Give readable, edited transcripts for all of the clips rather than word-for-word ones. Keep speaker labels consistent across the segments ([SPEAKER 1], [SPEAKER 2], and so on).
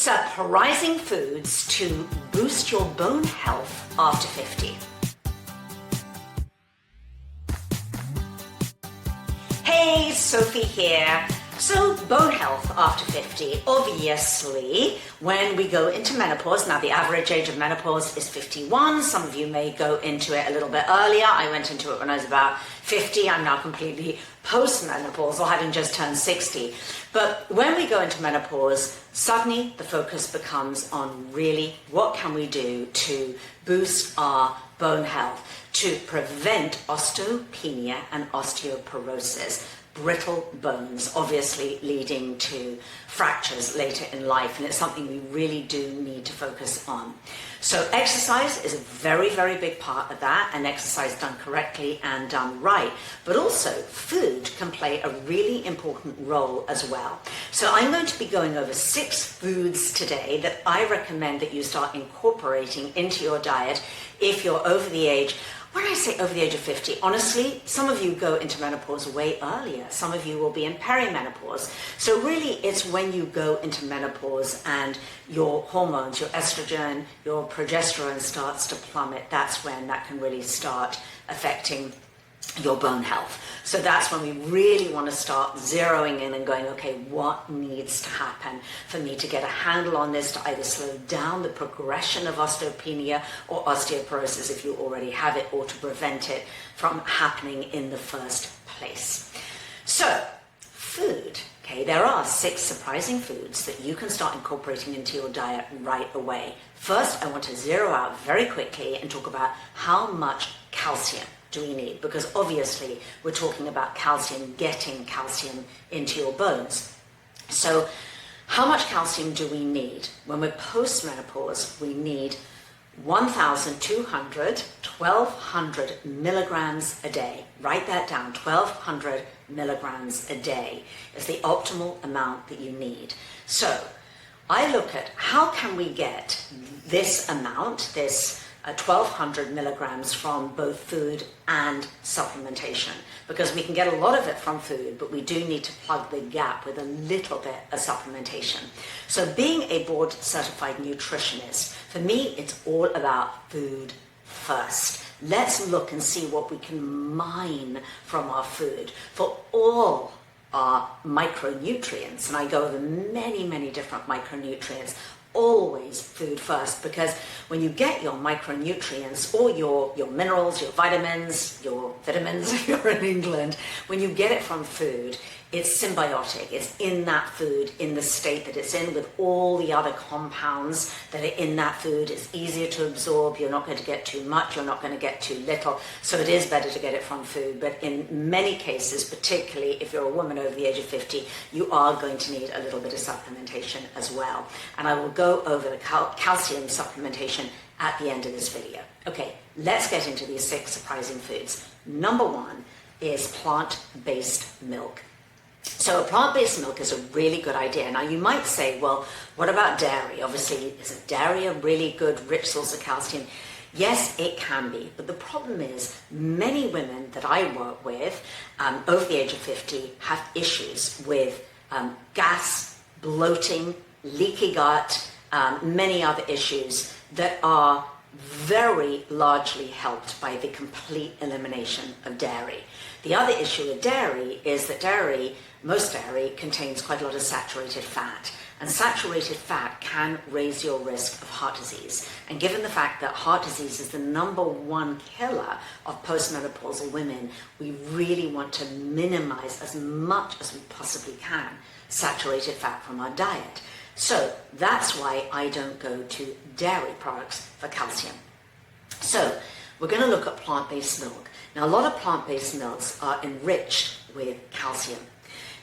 [SPEAKER 1] Surprising foods to boost your bone health after 50. Hey, Sophie here. So bone health after 50, obviously, when we go into menopause, now the average age of menopause is 51. Some of you may go into it a little bit earlier. I went into it when I was about 50. I'm now completely post-menopausal, having just turned 60. But when we go into menopause, suddenly the focus becomes on really what can we do to boost our bone health, to prevent osteopenia and osteoporosis, brittle bones, obviously leading to fractures later in life, and it's something we really do need to focus on. So exercise is a very, very big part of that, and exercise done correctly and done right, but also food can play a really important role as well. So I'm going to be going over 6 foods today that I recommend that you start incorporating into your diet if you're over the age. When I say over the age of 50, honestly, some of you go into menopause way earlier. Some of you will be in perimenopause. So really, it's when you go into menopause and your hormones, your estrogen, your progesterone starts to plummet. That's when that can really start affecting your bone health. So that's when we really want to start zeroing in and going, okay, what needs to happen for me to get a handle on this, to either slow down the progression of osteopenia or osteoporosis if you already have it, or to prevent it from happening in the first place. So food, okay, there are 6 surprising foods that you can start incorporating into your diet right away. First, I want to zero out very quickly and talk about how much calcium do we need, because obviously we're talking about calcium, getting calcium into your bones. So how much calcium do we need? When we're post-menopause, we need 1,200 milligrams a day. Write that down, 1,200 milligrams a day is the optimal amount that you need. So I look at how can we get this amount, this 1,200 milligrams from both food and supplementation, because we can get a lot of it from food, but we do need to plug the gap with a little bit of supplementation. So being a board certified nutritionist, for me, it's all about food first. Let's look and see what we can mine from our food for all our micronutrients. And I go over many, many different micronutrients. Always food first, because when you get your micronutrients or your minerals, your vitamins if you're in England, when you get it from food, it's symbiotic. It's in that food, in the state that it's in, with all the other compounds that are in that food. It's easier to absorb. You're not going to get too much. You're not going to get too little. So it is better to get it from food. But in many cases, particularly if you're a woman over the age of 50, you are going to need a little bit of supplementation as well. And I will go over the calcium supplementation at the end of this video. Okay, let's get into these 6 surprising foods. Number 1 is plant-based milk. So a plant-based milk is a really good idea. Now you might say, well, what about dairy? Obviously, isn't dairy a really good, rich source of calcium? Yes, it can be. But the problem is many women that I work with over the age of 50 have issues with gas, bloating, leaky gut, many other issues that are very largely helped by the complete elimination of dairy. The other issue with dairy is that most dairy contains quite a lot of saturated fat, and saturated fat can raise your risk of heart disease. And given the fact that heart disease is the #1 killer of postmenopausal women, we really want to minimize as much as we possibly can saturated fat from our diet. So that's why I don't go to dairy products for calcium. So we're going to look at plant-based milk. Now, a lot of plant-based milks are enriched with calcium.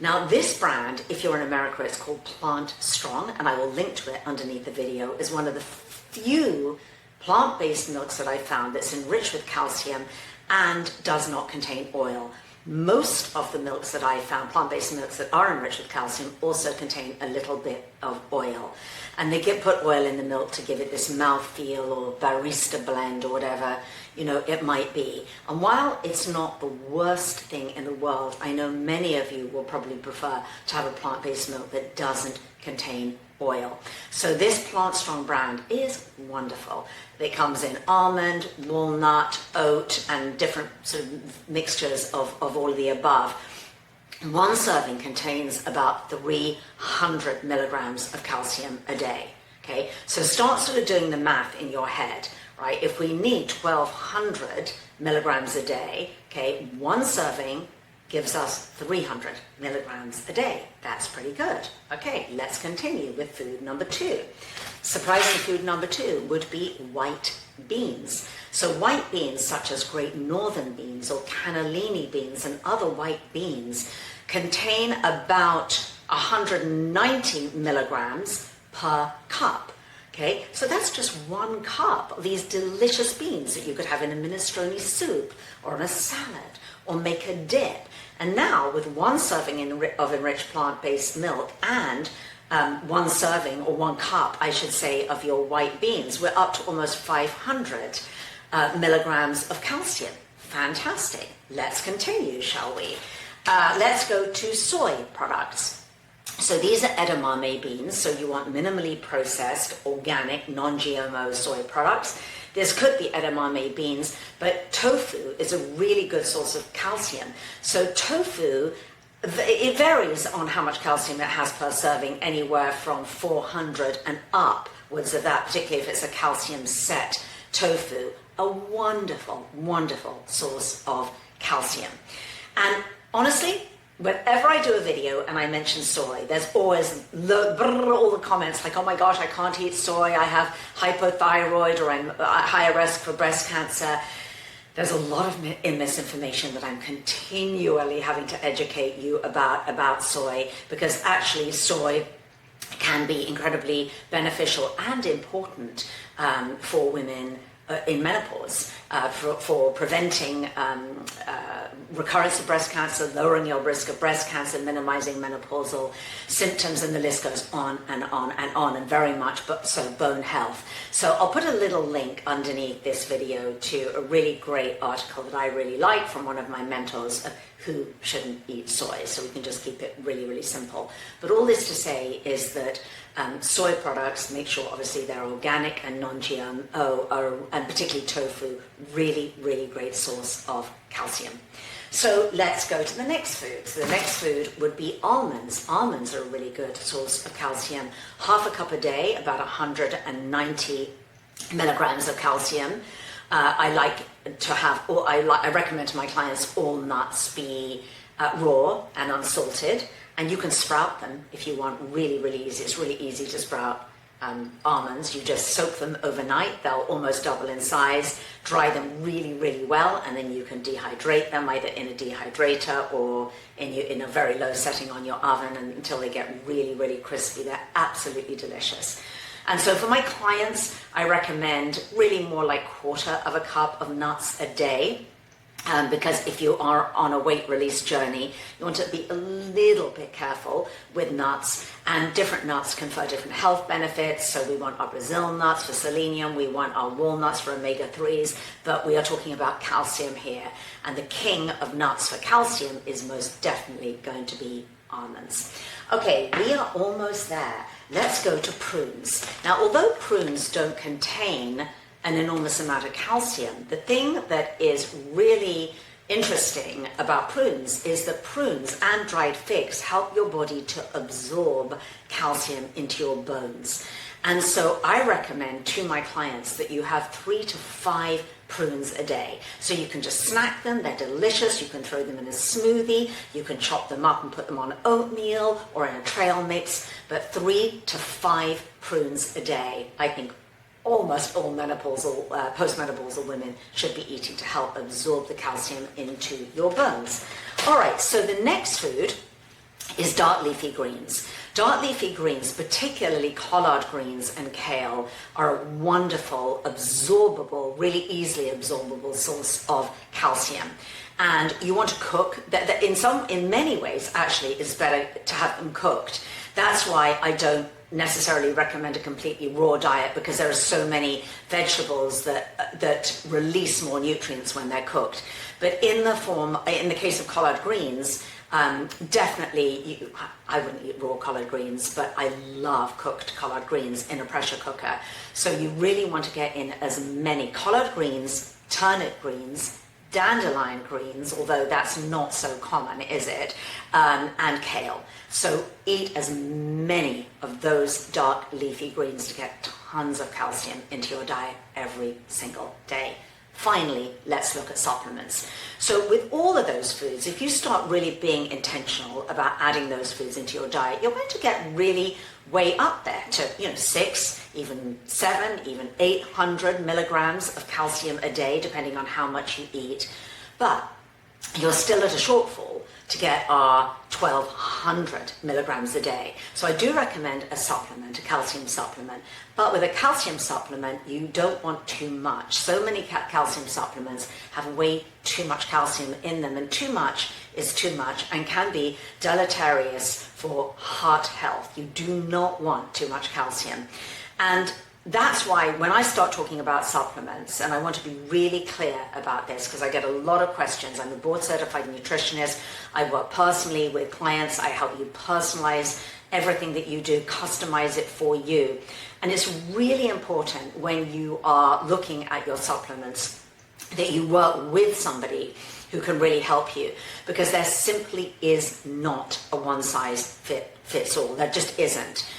[SPEAKER 1] Now, this brand, if you're in America, it's called Plant Strong, and I will link to it underneath the video, is one of the few plant-based milks that I found that's enriched with calcium and does not contain oil. Most of the milks that I found, plant-based milks that are enriched with calcium, also contain a little bit of oil. And they put oil in the milk to give it this mouthfeel or barista blend or whatever, it might be. And while it's not the worst thing in the world, I know many of you will probably prefer to have a plant-based milk that doesn't contain oil. So this Plant Strong brand is wonderful. It comes in almond, walnut, oat, and different sort of mixtures of all of the above. One serving contains about 300 milligrams of calcium a day. Okay, so start sort of doing the math in your head, right? If we need 1,200 milligrams a day, okay, one serving gives us 300 milligrams a day. That's pretty good. Okay, let's continue with food number 2. Surprising food number 2 would be white beans. So white beans such as Great Northern beans or cannellini beans and other white beans contain about 190 milligrams per cup. Okay, so that's just 1 cup of these delicious beans that you could have in a minestrone soup or in a salad or make a dip. And now with 1 serving of enriched plant-based milk and 1 serving or 1 cup, I should say, of your white beans, we're up to almost 500 milligrams of calcium. Fantastic. Let's continue, shall we? Let's go to soy products. So these are edamame beans, so you want minimally processed, organic, non-GMO soy products. This could be edamame beans, but tofu is a really good source of calcium. So tofu, it varies on how much calcium it has per serving, anywhere from 400 and upwards of that, particularly if it's a calcium set tofu. A wonderful, wonderful source of calcium. And honestly, whenever I do a video and I mention soy, there's always all the comments like, oh my gosh, I can't eat soy, I have hypothyroid, or I'm at higher risk for breast cancer. There's a lot of misinformation that I'm continually having to educate you about soy, because actually soy can be incredibly beneficial and important for women in menopause, for preventing recurrence of breast cancer, lowering your risk of breast cancer, minimizing menopausal symptoms, and the list goes on and on and on, and very much so bone health. So I'll put a little link underneath this video to a really great article that I really like from one of my mentors of who shouldn't eat soy, so we can just keep it really, really simple. But all this to say is that soy products, make sure obviously they're organic and non-GMO, and particularly tofu, really, really great source of calcium. So let's go to the next food. So the next food would be almonds. Almonds are a really good source of calcium. Half a cup a day, about 190 milligrams of calcium. I recommend to my clients all nuts be raw and unsalted, and you can sprout them if you want. Really, really easy. It's really easy to sprout almonds. You just soak them overnight. They'll almost double in size. Dry them really, really well, and then you can dehydrate them either in a dehydrator or in a very low setting on your oven until they get really, really crispy. They're absolutely delicious. And so for my clients, I recommend really more like 1/4 of a cup of nuts a day. Because if you are on a weight release journey, you want to be a little bit careful with nuts, and different nuts confer different health benefits. So we want our Brazil nuts for selenium, we want our walnuts for omega-3s, but we are talking about calcium here. And the king of nuts for calcium is most definitely going to be almonds. Okay, we are almost there. Let's go to prunes. Now, although prunes don't contain an enormous amount of calcium, the thing that is really interesting about prunes is that prunes and dried figs help your body to absorb calcium into your bones. And so I recommend to my clients that you have 3 to 5 prunes a day. So you can just snack them, they're delicious, you can throw them in a smoothie, you can chop them up and put them on oatmeal or in a trail mix, but 3 to 5 prunes a day, I think almost all menopausal, postmenopausal women should be eating to help absorb the calcium into your bones. All right, so the next food is dark leafy greens. Dark leafy greens, particularly collard greens and kale, are a wonderful, absorbable, really easily absorbable source of calcium. And you want to cook, in many ways, actually, it's better to have them cooked. That's why I don't necessarily recommend a completely raw diet, because there are so many vegetables that release more nutrients when they're cooked. But in the case of collard greens, Definitely, I wouldn't eat raw collard greens, but I love cooked collard greens in a pressure cooker. So you really want to get in as many collard greens, turnip greens, dandelion greens, although that's not so common, is it? And kale. So eat as many of those dark leafy greens to get tons of calcium into your diet every single day. Finally, let's look at supplements. So with all of those foods, if you start really being intentional about adding those foods into your diet, you're going to get really way up there to 6, even 7, even 800 milligrams of calcium a day, depending on how much you eat. But you're still at a shortfall to get our 1200 milligrams a day. So I do recommend a supplement, a calcium supplement. But with a calcium supplement, you don't want too much. So many calcium supplements have way too much calcium in them, and too much is too much and can be deleterious for heart health. You do not want too much calcium. And that's why when I start talking about supplements, and I want to be really clear about this because I get a lot of questions. I'm a board certified nutritionist. I work personally with clients. I help you personalize everything that you do, customize it for you. And it's really important when you are looking at your supplements that you work with somebody who can really help you, because there simply is not a one-size-fits all. There just isn't.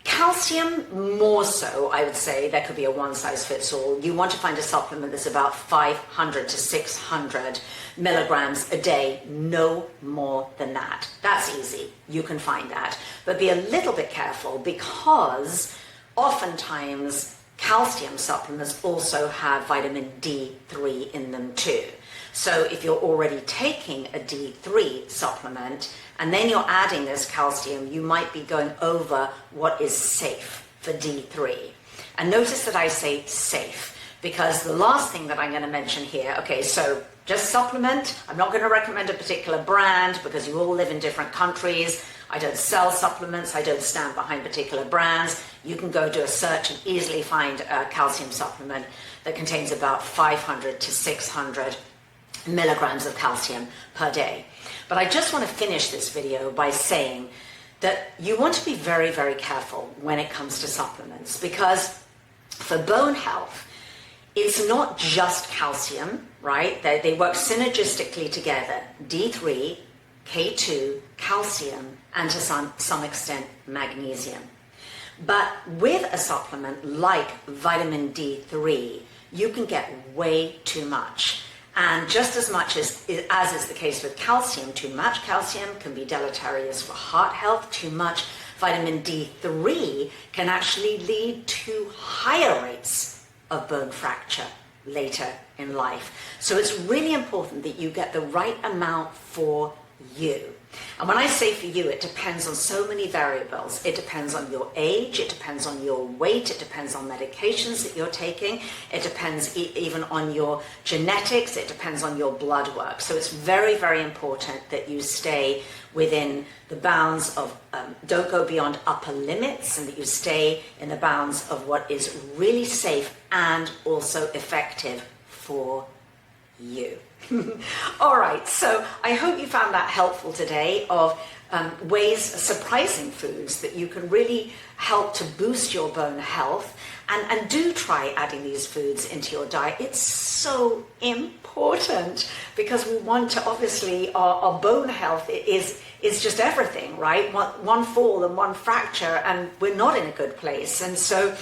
[SPEAKER 1] Calcium, more so, I would say, there could be a one-size-fits-all. You want to find a supplement that's about 500 to 600 milligrams a day, no more than that. That's easy. You can find that. But be a little bit careful, because oftentimes calcium supplements also have vitamin D3 in them too. So if you're already taking a D3 supplement and then you're adding this calcium, you might be going over what is safe for D3. And notice that I say safe, because the last thing that I'm going to mention here, okay, so just supplement. I'm not going to recommend a particular brand because you all live in different countries. I don't sell supplements. I don't stand behind particular brands. You can go do a search and easily find a calcium supplement that contains about 500 to 600 milligrams of calcium per day. But I just want to finish this video by saying that you want to be very, very careful when it comes to supplements, because for bone health, it's not just calcium, right? They work synergistically together. D3, K2, calcium, and to some extent, magnesium. But with a supplement like vitamin D3, you can get way too much. And just as much as is the case with calcium, too much calcium can be deleterious for heart health. Too much vitamin D3 can actually lead to higher rates of bone fracture later in life. So it's really important that you get the right amount for you. And when I say for you, it depends on so many variables. It depends on your age, it depends on your weight, it depends on medications that you're taking, it depends even on your genetics, it depends on your blood work. So it's very, very important that you stay within the bounds of, don't go beyond upper limits, and that you stay in the bounds of what is really safe and also effective for you. All right, so I hope you found that helpful today, of surprising foods that you can really help to boost your bone health. And do try adding these foods into your diet. It's so important, because we want to, obviously, our bone health is just everything, right? One fall and one fracture and we're not in a good place. And so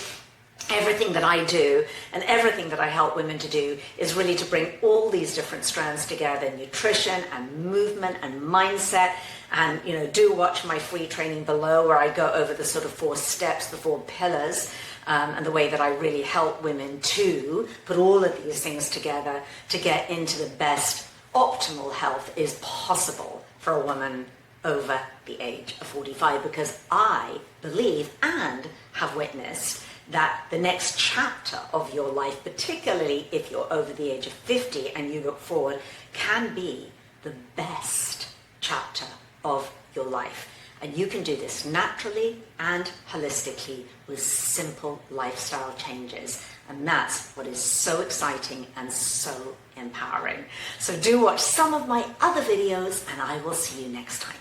[SPEAKER 1] everything that I do and everything that I help women to do is really to bring all these different strands together: nutrition and movement and mindset. And, do watch my free training below, where I go over the sort of 4 steps, the 4 pillars, and the way that I really help women to put all of these things together to get into the best optimal health is possible for a woman over the age of 45, because I believe and have witnessed that the next chapter of your life, particularly if you're over the age of 50 and you look forward, can be the best chapter of your life. And you can do this naturally and holistically with simple lifestyle changes. And that's what is so exciting and so empowering. So do watch some of my other videos, and I will see you next time.